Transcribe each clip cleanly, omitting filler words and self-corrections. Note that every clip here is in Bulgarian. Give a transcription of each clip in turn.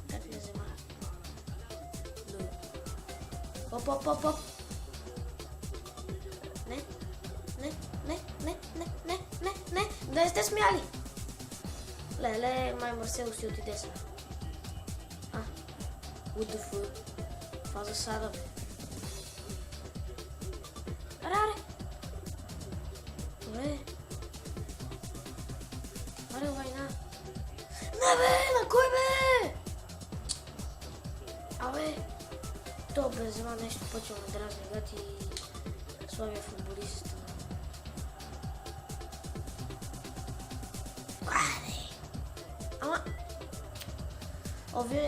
Как не взема? Оп. Не сте смяли. Леле, май Марсело си отиде сега. What the fuck? Това засада, бе. Аре. Добре. Аре, война. Не, бе, на кой, бе? Абе. То Бензема нещо почва на дразни гад и слабия футболист. Ама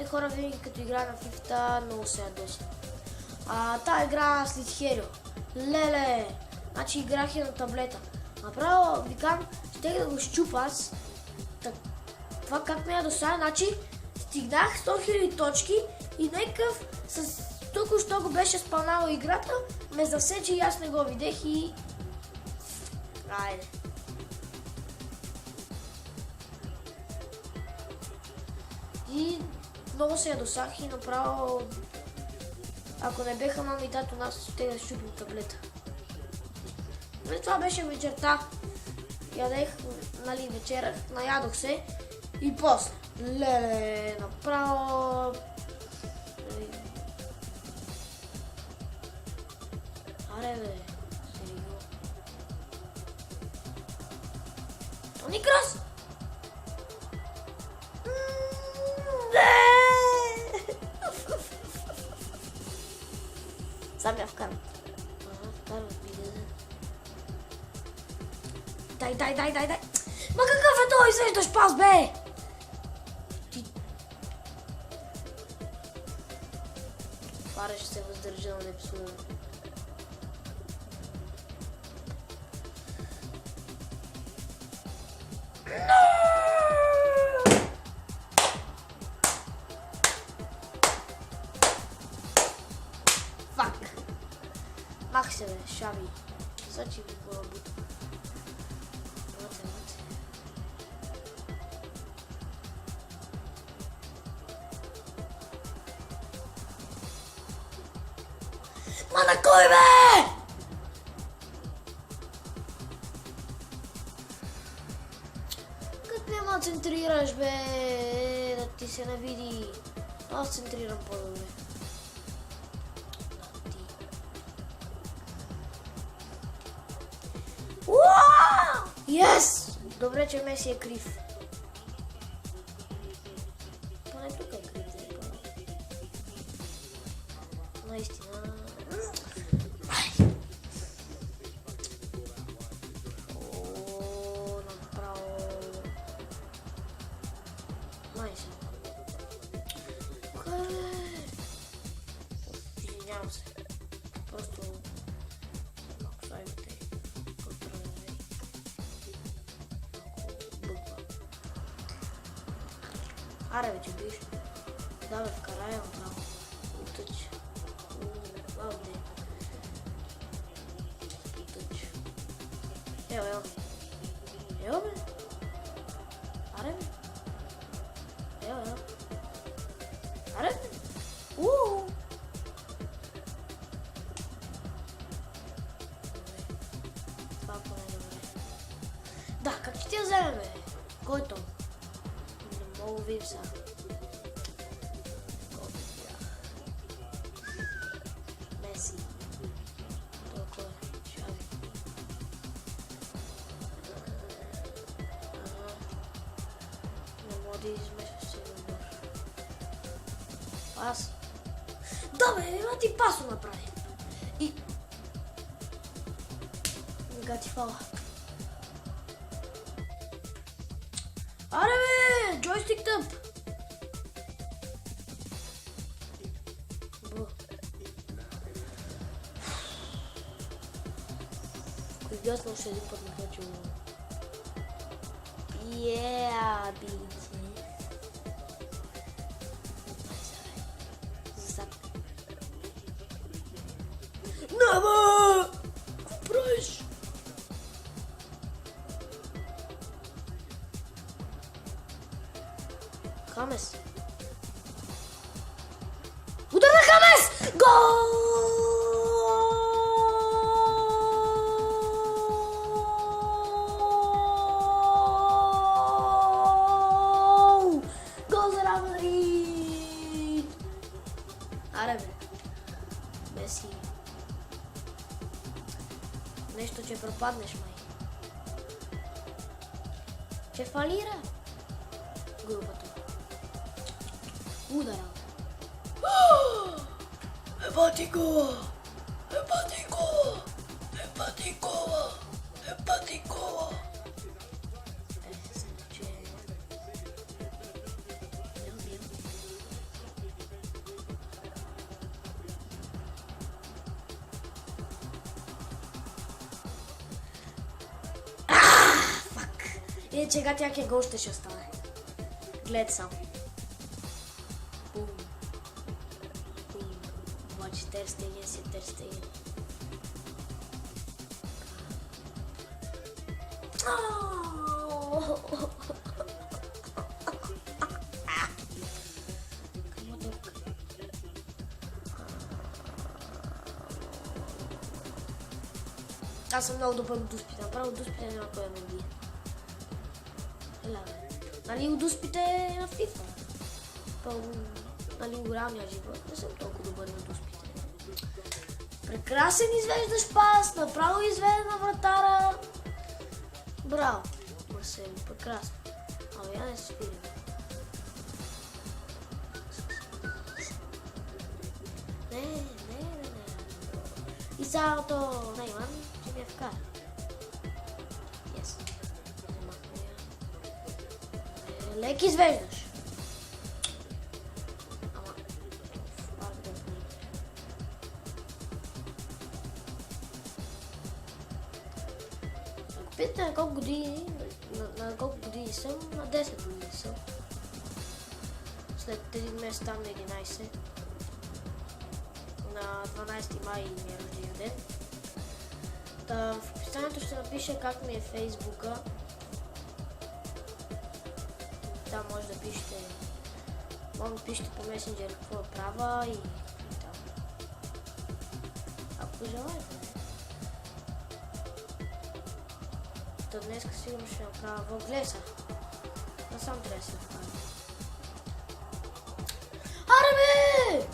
хора винаги като играя на FIFA много се ядосват. Тая игра с Литхерио. Леле! Значи играх я на таблета. Направо викам, щех да го щупа аз. Това как ме ядоса, значи стигнах 100 000 точки и някакъв с току-що го беше спалнала играта, ме засече и аз не го видех и... Айде. И много се ядосах и направо, ако не беха мама и тато нас, ще да щупим таблета. Но това беше вечерта. Ядех, нали, вечерах, наядох се и после. Леле, направо... Аре, бе, сериозно. Тони Крос! Сам я вкарам. Вкарам, биде. Дай. Ма какъв е той? Извеждаш пас, бе! Фаре ще се въздържа да не псувам. Мах се, бе, Шави. Сачи ми го работа. Вътре. Ма на кой, бе? Как няма центрираш, бе? Да ти се навиди. Аз центрирам по-добре. Yes! Добре, че Меси е крив. Поне тук е крив, да е поне. Наистина. Направо. Майсе. Извинявам се. Просто... Аре, вече биш. Да, бе, вкарай направо. Утъч. Лауде. Утъч. Ео. Ео, бе. Аре, бе. Ео. Аре, бе. Това поне добре. Да, как ще ти я вземе, бе? Кой то? Много видим сега. Меси. Толкова Шави. Не мога да измешаш се добър. Пас. Да, бе, има ти пасо направи. И... Гати фала. Аре, бе! Джойстик тъп! Ясно още един път нахвачил. Бийте. Зад. Нама! Какво правиш? Хамес. Гол! Гол за Реал Мадрид! Аре бе, Меси. Нещо, че пропаднеш, май. Че фалира групата. Удара. Ебати гола! Ебати гола! Ебати гола! Ебати гола! Че... Не убил. И сега тяхия гол ще стане. Глед сам. Бум. Бум. Обаче Тер Стеген си Тер Стеген. Аз съм много добър от успите. Направо от успите няма кой да ме бие. Нали от успите на FIFA? Нали в реалния живот не съм толкова добър от успите. Прекрасен извеждаш пас, направо изведена вратара. Браво, Марсело, прекрасно. Ами я не се спирам. Не. И цялото на Иван ще ми я вкара. Лек извеждаш. Ама, пак да бъде. Ако питате на колко години, на колко години съм, на 10 години съм. След един месец там на 11. На 12 май ми е рожден ден. В описанието ще напиша как ми е Фейсбука. Там може да пишете, по месенджер какво правя и там. Ако желаете. То днеска сигурно ще направя въглеса. Но сам трябва да се направя. Аре бе!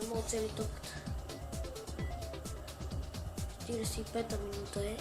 Не мога цели топката. 45-та минута е.